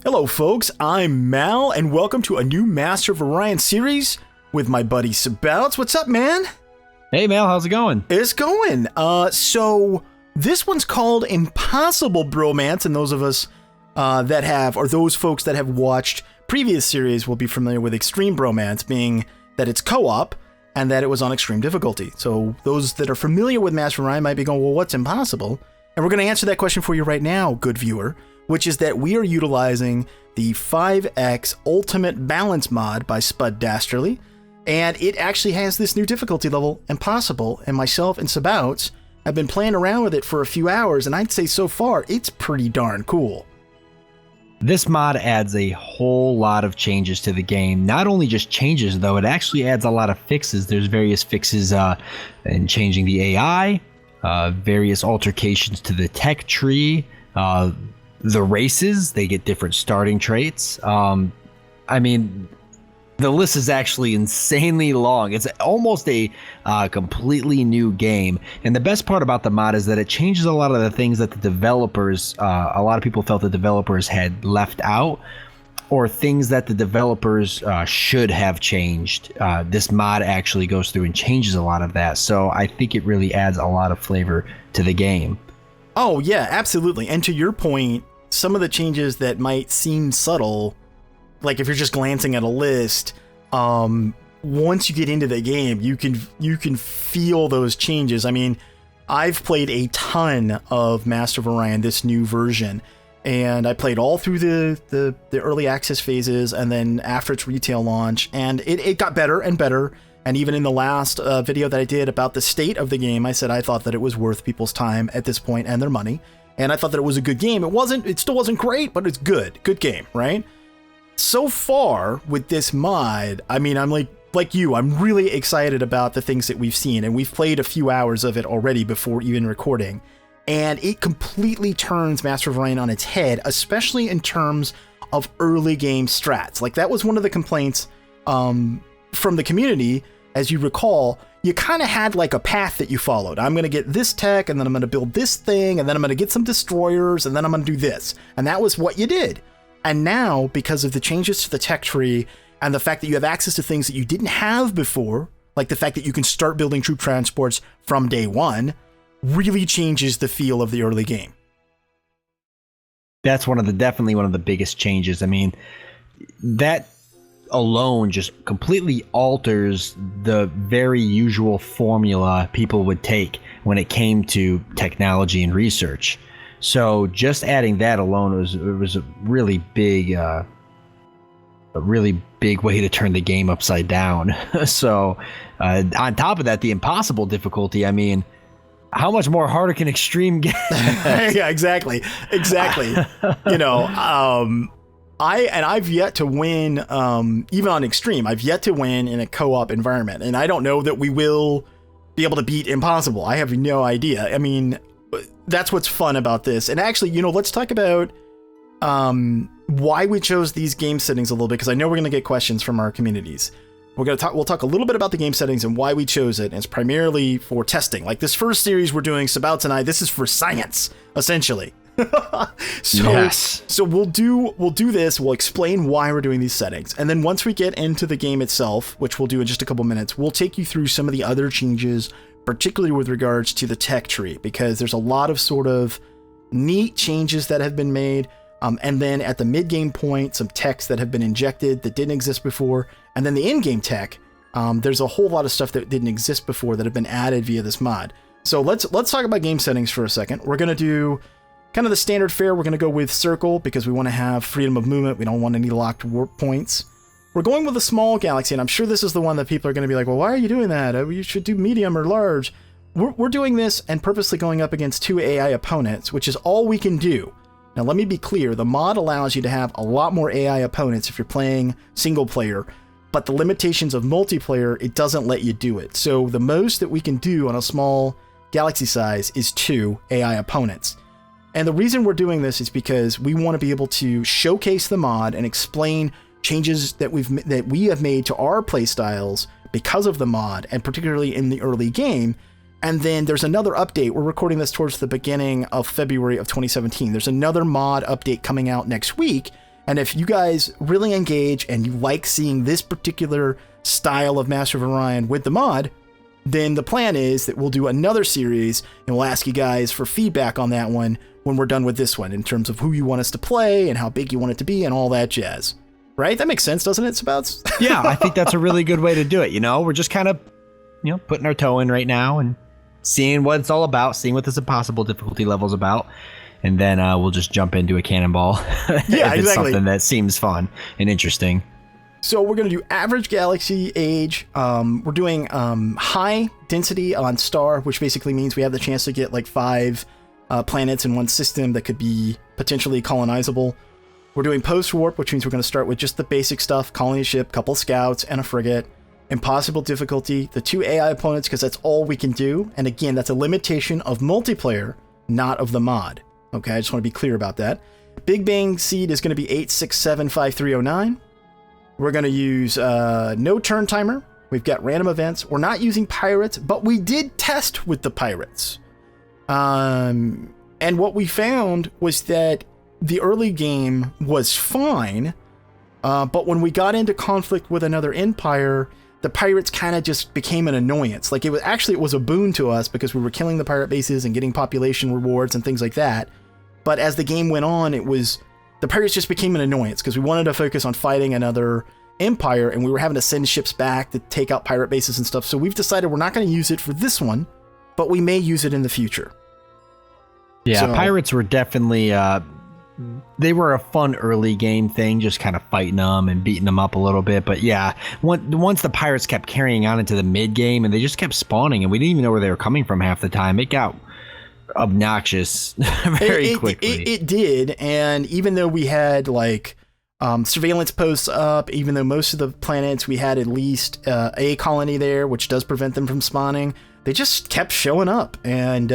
Hello folks, I'm Mal, and welcome to a new Master of Orion series with my buddy Sabouts. What's up, man? Hey Mal, how's it going? It's going. So this one's called Impossible Bromance, and those of us that have, or those folks that have watched previous series will be familiar with Extreme Bromance, being that it's co-op and that it was on extreme difficulty. So those that are familiar with Master of Orion might be going, well, what's impossible? And we're going to answer that question for you right now, good viewer, which is that we are utilizing the 5X Ultimate Balance mod by Spud Dastardly, and it actually has this new difficulty level, Impossible, and myself and Sabouts have been playing around with it for a few hours, and I'd say so far, it's pretty darn cool. This mod adds a whole lot of changes to the game. Not only just changes, though, it actually adds a lot of fixes. There's various fixes in changing the AI, various altercations to the tech tree, the races, they get different starting traits. I mean, the list is actually insanely long. It's almost a completely new game. And the best part about the mod is that it changes a lot of the things that the developers, a lot of people felt the developers had left out, or things that the developers should have changed. This mod actually goes through and changes a lot of that. So I think it really adds a lot of flavor to the game. Oh, yeah, absolutely. And to your point, some of the changes that might seem subtle, like if you're just glancing at a list, once you get into the game, you can feel those changes. I mean, I've played a ton of Master of Orion, this new version, and I played all through the early access phases, and then after its retail launch, and it got better and better. And even in the last video that I did about the state of the game, I said I thought that it was worth people's time at this point and their money. And I thought that it was a good game. It still wasn't great, but it's good. Good game, right? So far with this mod, I mean, I'm like you, I'm really excited about the things that we've seen. And we've played a few hours of it already before even recording. And it completely turns Master of Orion on its head, especially in terms of early game strats. Like, that was one of the complaints from the community. As you recall, you kind of had like a path that you followed. I'm going to get this tech, and then I'm going to build this thing, and then I'm going to get some destroyers, and then I'm going to do this. And that was what you did. And now, because of the changes to the tech tree and the fact that you have access to things that you didn't have before, like the fact that you can start building troop transports from day one, really changes the feel of the early game. That's definitely one of the biggest changes. I mean, that alone just completely alters the very usual formula people would take when it came to technology and research. So just adding that alone was a really big way to turn the game upside down. So on top of that, the impossible difficulty, I mean, how much more harder can extreme get? Yeah, exactly. You know, I've yet to win, even on extreme, I've yet to win in a co-op environment, and I don't know that we will be able to beat impossible. I have no idea. I mean, that's what's fun about this. And actually, you know, let's talk about why we chose these game settings a little bit, because I know we're going to get questions from our communities. We'll talk a little bit about the game settings and why we chose it. And it's primarily for testing. Like this first series we're doing, Sabouts and I, this is for science, essentially. So we'll do this. We'll explain why we're doing these settings, and then once we get into the game itself, which we'll do in just a couple minutes, we'll take you through some of the other changes, particularly with regards to the tech tree, because there's a lot of sort of neat changes that have been made. And then at the mid-game point, some techs that have been injected that didn't exist before, and then the in-game tech. There's a whole lot of stuff that didn't exist before that have been added via this mod. So let's talk about game settings for a second. We're gonna do kind of the standard fare. We're going to go with circle because we want to have freedom of movement. We don't want any locked warp points. We're going with a small galaxy, and I'm sure this is the one that people are going to be like, well, why are you doing that? You should do medium or large. We're doing this and purposely going up against 2 AI opponents, which is all we can do. Now, let me be clear. The mod allows you to have a lot more AI opponents if you're playing single player, but the limitations of multiplayer, it doesn't let you do it. So the most that we can do on a small galaxy size is 2 AI opponents. And the reason we're doing this is because we want to be able to showcase the mod and explain changes that we have made to our playstyles because of the mod, and particularly in the early game. And then there's another update. We're recording this towards the beginning of February of 2017. There's another mod update coming out next week, And if you guys really engage and you like seeing this particular style of Master of Orion with the mod, then the plan is that we'll do another series and we'll ask you guys for feedback on that one when we're done with this one in terms of who you want us to play and how big you want it to be and all that jazz. Right? That makes sense, doesn't it, Sabouts? Yeah, I think that's a really good way to do it. We're just kind of, putting our toe in right now and seeing what it's all about, seeing what this impossible difficulty level is about. And then we'll just jump into a cannonball. Yeah, if it's exactly. Something that seems fun and interesting. So we're going to do average galaxy age. We're doing high density on star, which basically means we have the chance to get like 5 planets in one system that could be potentially colonizable. We're doing post-warp, which means we're going to start with just the basic stuff, colony ship, couple scouts, and a frigate. Impossible difficulty, the 2 AI opponents, because that's all we can do. And again, that's a limitation of multiplayer, not of the mod. Okay, I just want to be clear about that. Big Bang seed is going to be 8675309. We're going to use no turn timer. We've got random events. We're not using pirates, but we did test with the pirates. And what we found was that the early game was fine, but when we got into conflict with another empire, the pirates kind of just became an annoyance. Like it was a boon to us because we were killing the pirate bases and getting population rewards and things like that. But as the game went on, the pirates just became an annoyance because we wanted to focus on fighting another empire and we were having to send ships back to take out pirate bases and stuff. So we've decided we're not going to use it for this one, but we may use it in the future. Yeah, so, pirates were definitely, they were a fun early game thing, just kind of fighting them and beating them up a little bit. But yeah, once the pirates kept carrying on into the mid game and they just kept spawning and we didn't even know where they were coming from half the time, it got obnoxious very quickly. It did, and even though we had like surveillance posts up, even though most of the planets we had at least a colony there, which does prevent them from spawning, they just kept showing up. And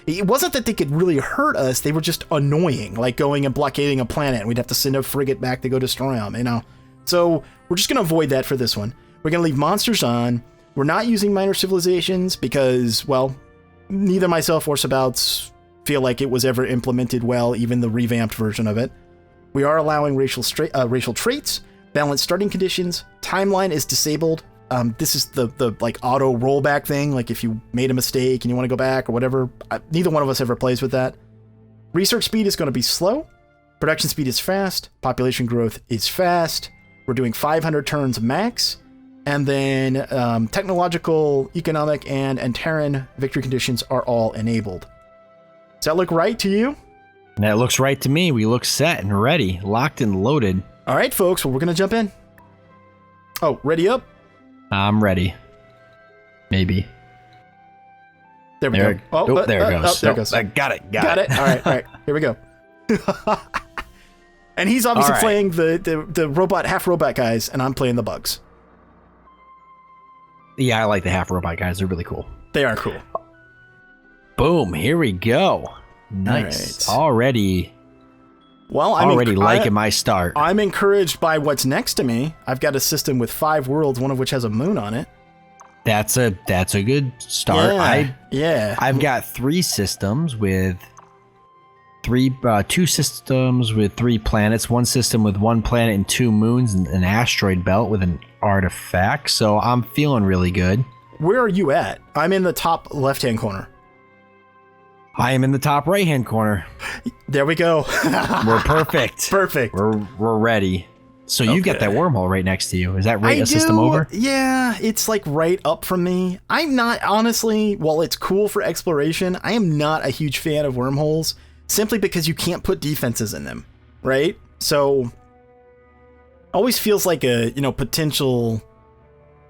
it wasn't that they could really hurt us, they were just annoying, like going and blockading a planet and we'd have to send a frigate back to go destroy them, So we're just going to avoid that for this one. We're going to leave monsters on. We're not using minor civilizations because, well, neither myself or Sabouts feel like it was ever implemented well, even the revamped version of it. We are allowing racial traits, balanced starting conditions. Timeline is disabled. This is the like auto rollback thing. Like if you made a mistake and you want to go back or whatever. Neither one of us ever plays with that. Research speed is going to be slow. Production speed is fast. Population growth is fast. We're doing 500 turns max. And then technological, economic, and Terran victory conditions are all enabled. Does that look right to you? That looks right to me. We look set and ready, locked and loaded. All right, folks. Well, we're going to jump in. Oh, ready up? I'm ready. Maybe. There we go. Oh, there it goes. There it goes. I got it. Got it. All right. Here we go. And he's obviously playing the robot, half robot guys, and I'm playing the bugs. Yeah, I like the half robot guys. They're really cool. They are cool. Boom. Here we go. Nice. Right. Already. Well, I'm liking my start. I'm encouraged by what's next to me. I've got a system with 5 worlds, one of which has a moon on it. That's a good start. Yeah. I've got 3 systems with 2 systems with 3 planets, 1 system with 1 planet and 2 moons, and an asteroid belt with an artifact. So I'm feeling really good. Where are you at? I'm in the top left-hand corner. I am in the top right-hand corner. There we go. We're perfect. Perfect. We're ready. So you got that wormhole right next to you. Is that right? System over? Yeah, it's like right up from me. I'm not, honestly, while it's cool for exploration, I am not a huge fan of wormholes simply because you can't put defenses in them, right? So always feels like a, potential.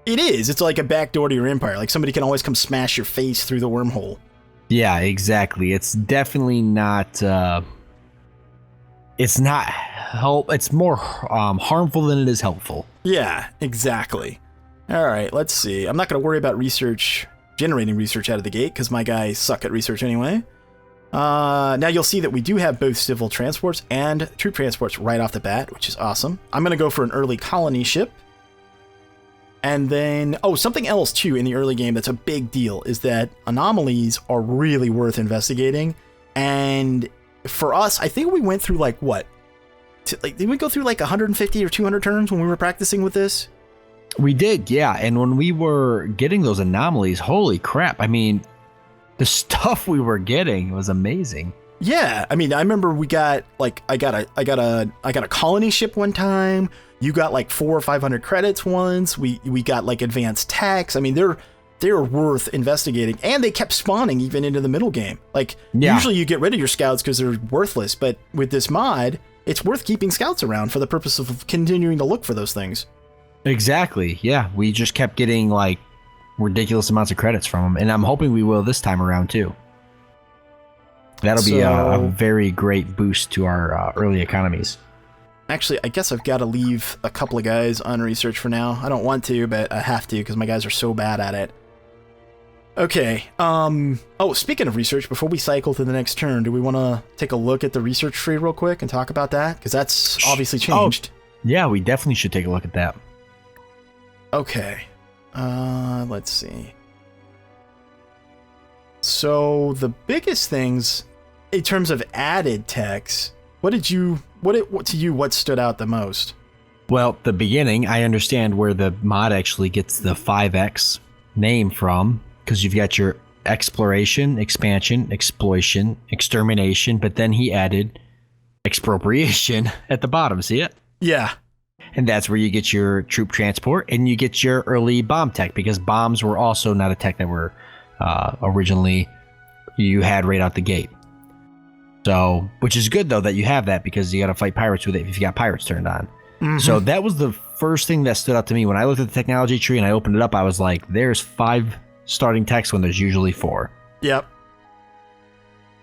It is. It's like a backdoor to your empire. Like somebody can always come smash your face through the wormhole. Yeah, exactly. It's definitely not. It's not help. It's more harmful than it is helpful. Yeah, exactly. All right, let's see. I'm not going to worry about generating research out of the gate because my guys suck at research anyway. Now you'll see that we do have both civil transports and troop transports right off the bat, which is awesome. I'm going to go for an early colony ship. And then, something else too in the early game that's a big deal is that anomalies are really worth investigating. And for us, I think we went through like, did we go through like 150 or 200 turns when we were practicing with this? We did, yeah. And when we were getting those anomalies, holy crap. I mean, the stuff we were getting was amazing. Yeah, I mean, I remember we got like I got a colony ship one time. You got like 400 or 500 credits once. We got like advanced techs. I mean, they're worth investigating, and they kept spawning even into the middle game. Like usually you get rid of your scouts because they're worthless, but with this mod, it's worth keeping scouts around for the purpose of continuing to look for those things. Exactly. Yeah, we just kept getting like ridiculous amounts of credits from them, and I'm hoping we will this time around too. That'll be a very great boost to our early economies. Actually, I guess I've got to leave a couple of guys on research for now. I don't want to, but I have to because my guys are so bad at it. Okay. Oh, speaking of research, before we cycle to the next turn, do we want to take a look at the research tree real quick and talk about that? Because that's obviously changed. Oh, yeah, we definitely should take a look at that. Okay. Let's see. So the biggest things in terms of added text, what stood out the most? Well, the beginning, I understand where the mod actually gets the 5X name from, because you've got your exploration, expansion, exploitation, extermination, but then he added expropriation at the bottom. See it? Yeah. And that's where you get your troop transport and you get your early bomb tech, because bombs were also not a tech that were originally you had right out the gate. So, which is good though that you have that, because you got to fight pirates with it if you got pirates turned on. Mm-hmm. So that was the first thing that stood out to me when I looked at the technology tree and I opened it up. I was like, there's 5 starting techs when there's usually 4. Yep.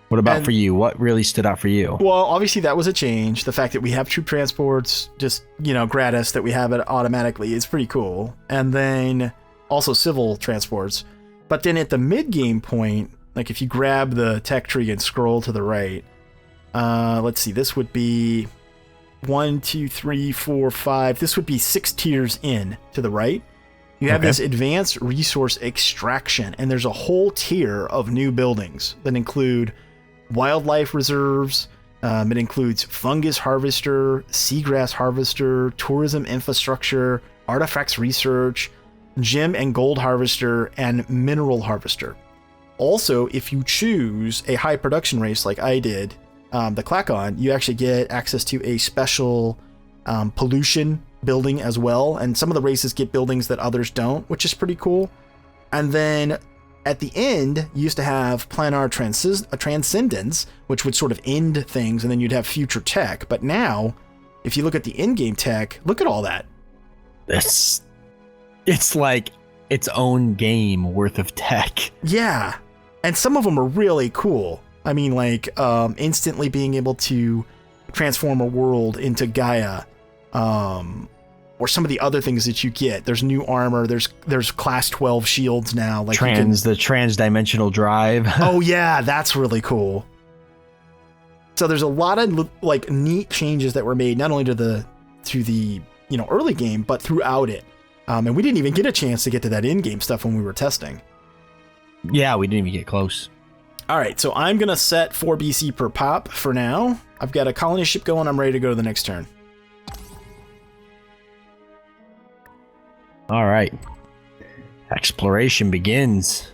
What about for you? What really stood out for you? Well, obviously that was a change. The fact that we have troop transports, just, gratis, that we have it automatically is pretty cool. And then also civil transports. But then at the mid-game point, like if you grab the tech tree and scroll to the right, let's see, this would be 1, 2, 3, 4, 5. This would be 6 tiers in to the right. You have this advanced resource extraction, and there's a whole tier of new buildings that include wildlife reserves. It includes fungus harvester, seagrass harvester, tourism infrastructure, artifacts research, gem and gold harvester, and mineral harvester. Also, if you choose a high production race like I did, the Klakon, you actually get access to a special pollution building as well, and some of the races get buildings that others don't, which is pretty cool. And then at the end, you used to have planar transcendence, which would sort of end things, and then you'd have future tech. But now, if you look at the in-game tech, look at all that. It's like its own game worth of tech. Yeah, and some of them are really cool. I mean, like instantly being able to transform a world into Gaia, or some of the other things that you get. There's new armor. There's class 12 shields now. Like the trans-dimensional drive. Oh yeah, that's really cool. So there's a lot of like neat changes that were made, not only to the early game, but throughout it. And we didn't even get a chance to get to that in-game stuff when we were testing. Yeah, we didn't even get close. All right, so I'm gonna set 4 BC per pop for now. I've got a colony ship going. I'm ready to go to the next turn. All right. Exploration begins.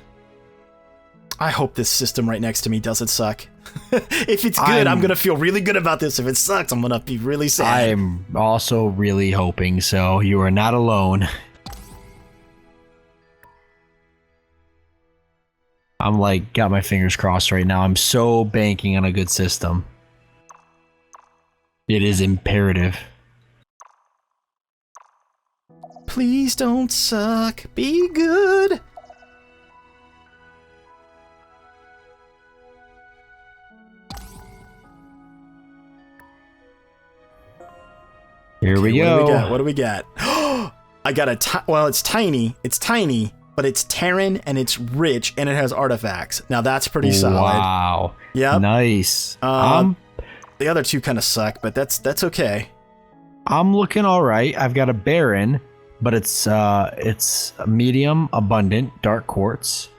I hope this system right next to me doesn't suck. If it's good, I'm going to feel really good about this. If it sucks, I'm going to be really sad. I'm also really hoping so. You are not alone. I'm like, got my fingers crossed right now. I'm so banking on a good system. It is imperative. Please don't suck. Be good. Here we go. What do we got? I got it's tiny. It's tiny, but it's Terran and it's rich and it has artifacts. Now that's pretty solid. Wow. Yeah. Nice. The other two kind of suck, but that's okay. I'm looking all right. I've got a Baron, but it's medium, abundant, dark quartz.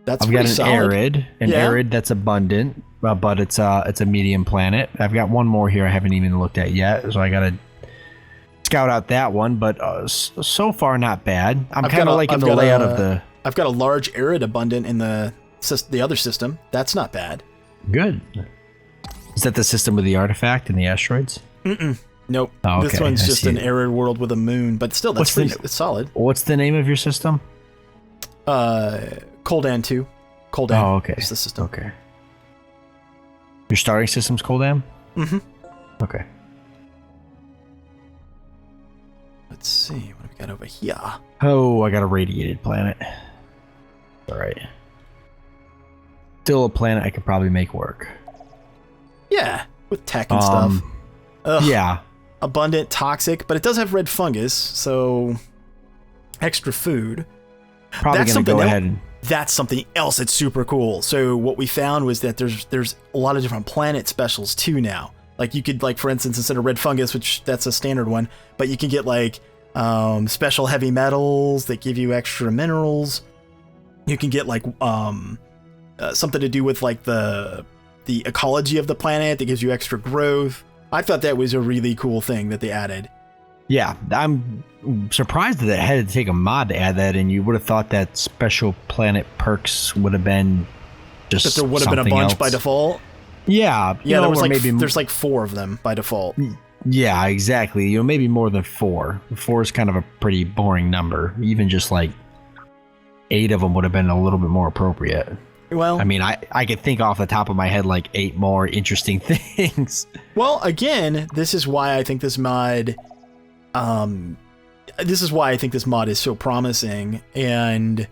That's I've got an solid. arid that's abundant. but it's a medium planet. I've got one more here I haven't even looked at yet, so I gotta scout out that one. But so far, not bad. I'm kind of liking the layout of the. I've got a large arid abundant in the other system. That's not bad. Good. Is that the system with the artifact and the asteroids? Nope. Oh, okay. This one's just an arid world with a moon, but still, it's solid. What's the name of your system? Coldan 2. Coldan. Oh, okay. Is the system. Okay. Your starting system's Coldan? Mm-hmm. Okay. Let's see what we got over here. Oh, I got a radiated planet. All right. Still a planet I could probably make work. Yeah, with tech and stuff. Ugh. Yeah. Abundant, toxic, but it does have red fungus, so extra food. Probably going to go ahead and... That's something else that's super cool. So what we found was that there's a lot of different planet specials too now. Like you could, like, for instance, instead of red fungus, which that's a standard one, but you can get like special heavy metals that give you extra minerals. You can get like something to do with like the ecology of the planet that gives you extra growth. I thought that was a really cool thing that they added. Yeah, I'm surprised that it had to take a mod to add that, and you would have thought that special planet perks would have been just that there would have been a bunch by default. Yeah, there was like there's like 4 of them by default. Yeah, exactly. You know, maybe more than 4. 4 is kind of a pretty boring number. Even just like 8 of them would have been a little bit more appropriate. Well, I mean, I could think off the top of my head like 8 more interesting things. Well, again, this is why I think this mod. This is why I think this mod is so promising. And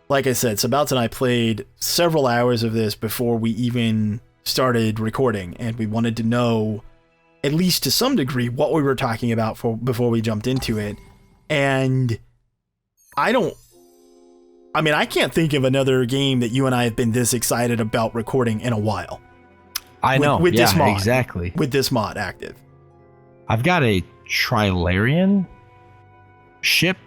like I said, Sabouts and I played several hours of this before we even started recording, and we wanted to know, at least to some degree, what we were talking about before we jumped into it. And I can't think of another game that you and I have been this excited about recording in a while. I know. With this mod. Exactly. With this mod active. I've got a Trilarian ship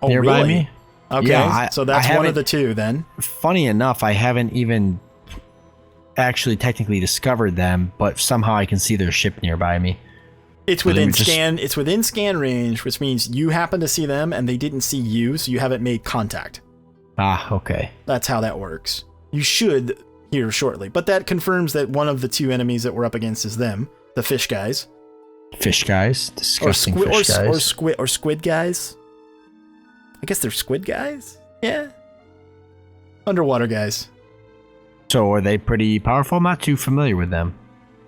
nearby really? me. Okay, yeah, so that's one of the 2 then. Funny enough, I haven't even actually technically discovered them, but somehow I can see their ship nearby me. It's within scan. It's within scan range, which means you happen to see them and they didn't see you, so you haven't made contact. Ah, okay. That's how that works. You should hear shortly, but that confirms that one of the 2 enemies that we're up against is them, the fish guys. Fish guys, disgusting fish guys, or squid guys. I guess they're squid guys. Yeah, underwater guys. So are they pretty powerful? I'm not too familiar with them.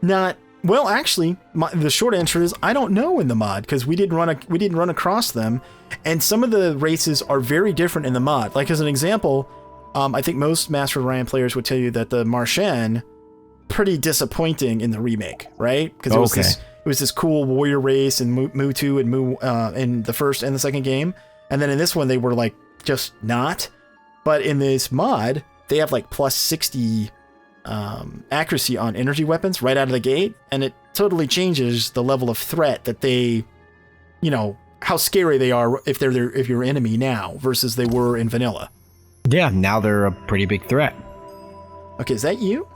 Not well, actually. The short answer is I don't know in the mod because we didn't run across them, and some of the races are very different in the mod. Like as an example, I think most Master of Orion players would tell you that the Martian pretty disappointing in the remake, right? Because it was this cool warrior race in Mu2 and Mu in the first and the second game, and then in this one they were like just not. But in this mod, they have like plus 60 accuracy on energy weapons right out of the gate, and it totally changes the level of threat that they, how scary they are if if you're enemy now versus they were in vanilla. Yeah, now they're a pretty big threat. Okay, is that you?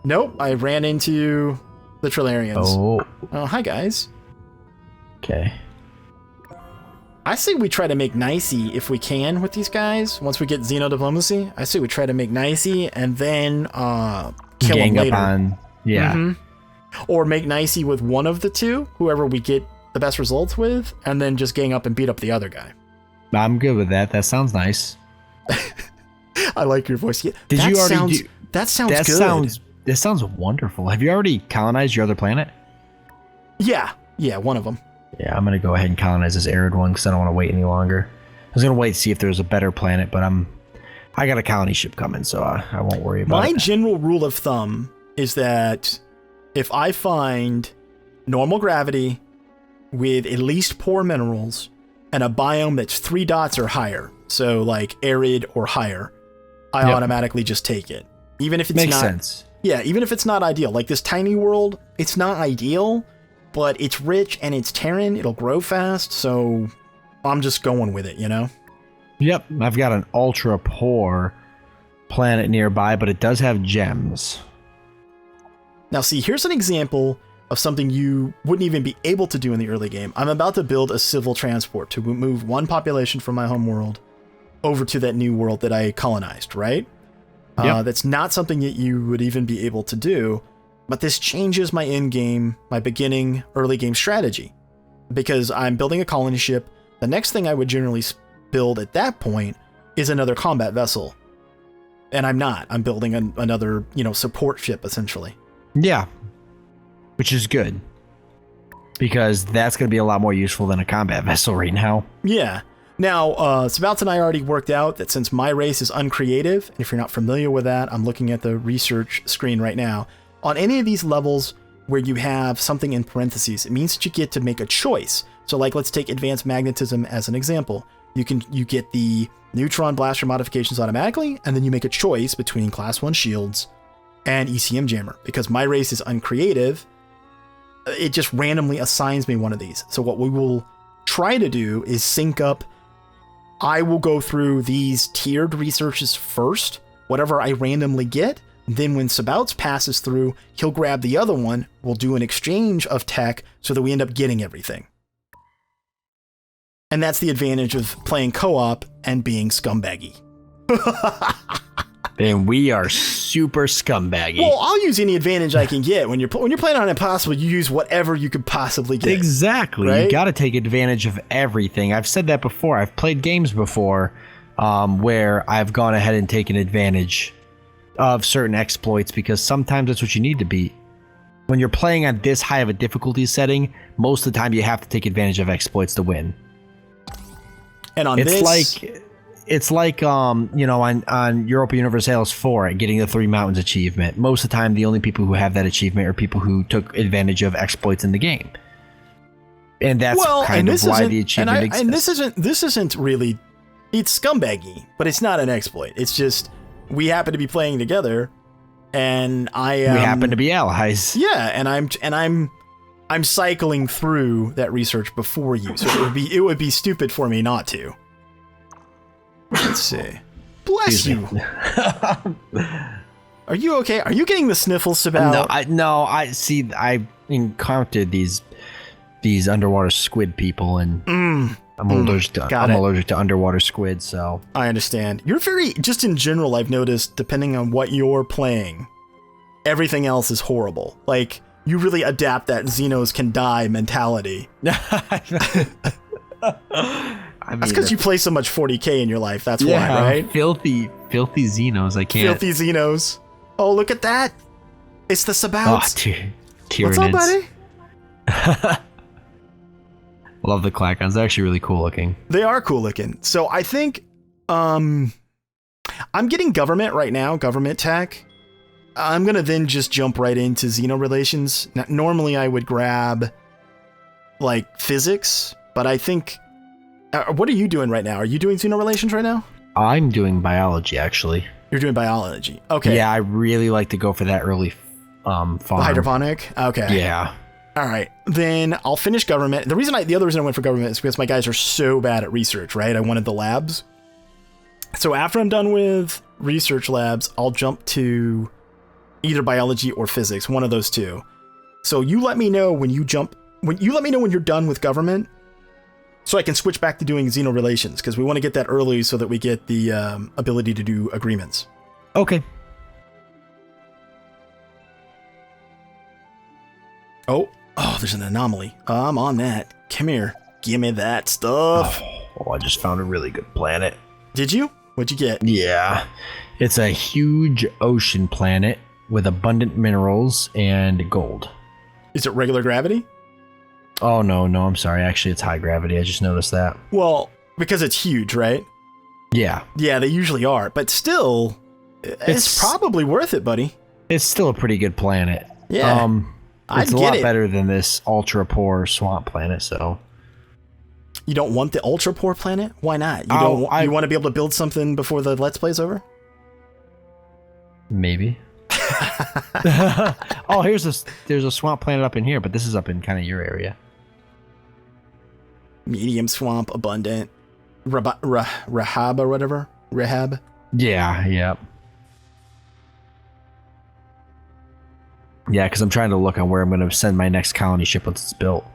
Nope, I ran into the Trilarians. Oh, hi guys. Okay. I say we try to make nicey if we can with these guys. Once we get Xeno Diplomacy, I say we try to make nicey and then kill them later. Or make nicey with one of the 2, whoever we get the best results with, and then just gang up and beat up the other guy. I'm good with that. That sounds nice. I like your voice. Did you already do? That sounds good. That sounds wonderful. Have you already colonized your other planet? Yeah, one of them. Yeah, I'm going to go ahead and colonize this arid one because I don't want to wait any longer. I was going to wait to see if there's a better planet, but I got a colony ship coming, so I won't worry about it. My general rule of thumb is that if I find normal gravity with at least poor minerals and a biome that's 3 dots or higher, so like arid or higher, I automatically just take it. Even if it's Makes sense. Yeah, even if it's not ideal. Like this tiny world, it's not ideal, but it's rich and it's Terran. It'll grow fast, so I'm just going with it, Yep, I've got an ultra poor planet nearby, but it does have gems. Now, see, here's an example of something you wouldn't even be able to do in the early game. I'm about to build a civil transport to move one population from my home world over to that new world that I colonized, right? Yep. That's not something that you would even be able to do, but this changes my in-game, my beginning, early game strategy. Because I'm building a colony ship, the next thing I would generally build at that point is another combat vessel. And I'm not. I'm building another, support ship, essentially. Yeah. Which is good. Because that's going to be a lot more useful than a combat vessel right now. Yeah. Now, Sabouts and I already worked out that since my race is uncreative, and if you're not familiar with that, I'm looking at the research screen right now. On any of these levels where you have something in parentheses, it means that you get to make a choice. So like, let's take advanced magnetism as an example. You get the neutron blaster modifications automatically, and then you make a choice between class 1 shields and ECM jammer. Because my race is uncreative, it just randomly assigns me one of these. So what we will try to do is sync up. I will go through these tiered researches first, whatever I randomly get. Then when Sabouts passes through, he'll grab the other one. We'll do an exchange of tech so that we end up getting everything. And that's the advantage of playing co-op and being scumbaggy. And we are super scumbaggy. Well, I'll use any advantage I can get. When you're playing on Impossible, you use whatever you could possibly get. Exactly. Right? You got to take advantage of everything. I've said that before. I've played games before where I've gone ahead and taken advantage of certain exploits because sometimes that's what you need to beat. When you're playing at this high of a difficulty setting, most of the time you have to take advantage of exploits to win. And on It's like on Europa Universalis 4 getting the 3 mountains achievement. Most of the time, the only people who have that achievement are people who took advantage of exploits in the game, and that's kind of why the achievement exists. And this isn't really, it's scumbaggy, but it's not an exploit. It's just we happen to be playing together, and we happen to be allies. Yeah, and I'm cycling through that research before you, so it would be stupid for me not to. Let's see. Bless you. Are you okay? Are you getting the sniffles, Sabout? I encountered these underwater squid people, and I'm allergic to underwater squid, so I understand. You're just in general, I've noticed, depending on what you're playing, everything else is horrible. Like, you really adapt that Xenos can die mentality. That's because you play so much 40k in your life. That's why, right? Filthy Xenos. I can't. Filthy Xenos. Oh, look at that. It's the Sabouts. What's up, buddy? Love the Klakons. They're actually really cool looking. They are cool looking. So I think I'm getting government right now, government tech. I'm going to then just jump right into Xeno relations. Now, normally I would grab like physics, but I think... what are you doing right now? Are you doing Xeno relations right now? I'm doing biology, actually. You're doing biology. Okay. Yeah, I really like to go for that early farm. Hydroponic? Okay. Yeah. All right. Then I'll finish government. The other reason I went for government is because my guys are so bad at research, right? I wanted the labs. So after I'm done with research labs, I'll jump to either biology or physics, one of those two. So you let me know when you're done with government, so I can switch back to doing Xeno relations, because we want to get that early so that we get the ability to do agreements. Okay. Oh, there's an anomaly. I'm on that. Come here. Give me that stuff. Oh, I just found a really good planet. Did you? What'd you get? Yeah. It's a huge ocean planet with abundant minerals and gold. Is it regular gravity? Oh, no, I'm sorry. Actually, it's high gravity. I just noticed that. Well, because it's huge, right? Yeah. Yeah, they usually are. But still, it's probably worth it, buddy. It's still a pretty good planet. Yeah. It's a lot better than this ultra poor swamp planet, so. You don't want the ultra poor planet? Why not? You want to be able to build something before the Let's Play's over? Maybe. Oh, there's a swamp planet up in here, but this is up in kind of your area. Medium swamp, abundant, Rahab or whatever. Rahab. Yeah. Yeah, because I'm trying to look on where I'm going to send my next colony ship once it's built.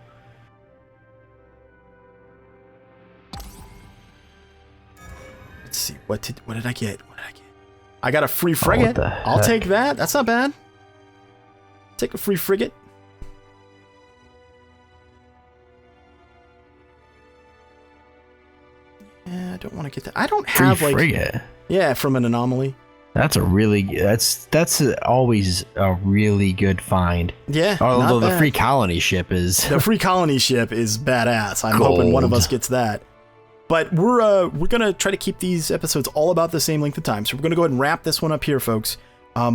Let's see. What did I get? I got a free frigate. I'll take that. That's not bad. Take a free frigate. Yeah, I don't want to get that. I don't have free frigate. Yeah, from an anomaly. That's always a really good find. Yeah. Although the free colony ship is badass. I'm Gold. hoping one of us gets that. But we're gonna try to keep these episodes all about the same length of time. So we're gonna go ahead and wrap this one up here, folks.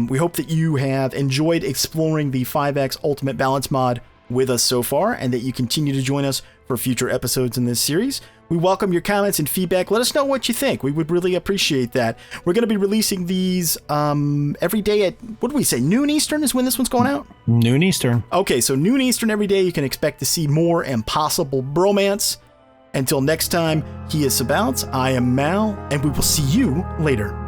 We hope that you have enjoyed exploring the 5X Ultimate Balance mod with us so far, and that you continue to join us for future episodes in this series. We welcome your comments and feedback. Let us know what you think. We would really appreciate that. We're going to be releasing these every day at, what do we say, noon Eastern is when this one's going out? Noon Eastern. Okay, so noon Eastern every day. You can expect to see more Impossible Bromance. Until next time, he is Sabouts, I am Mal, and we will see you later.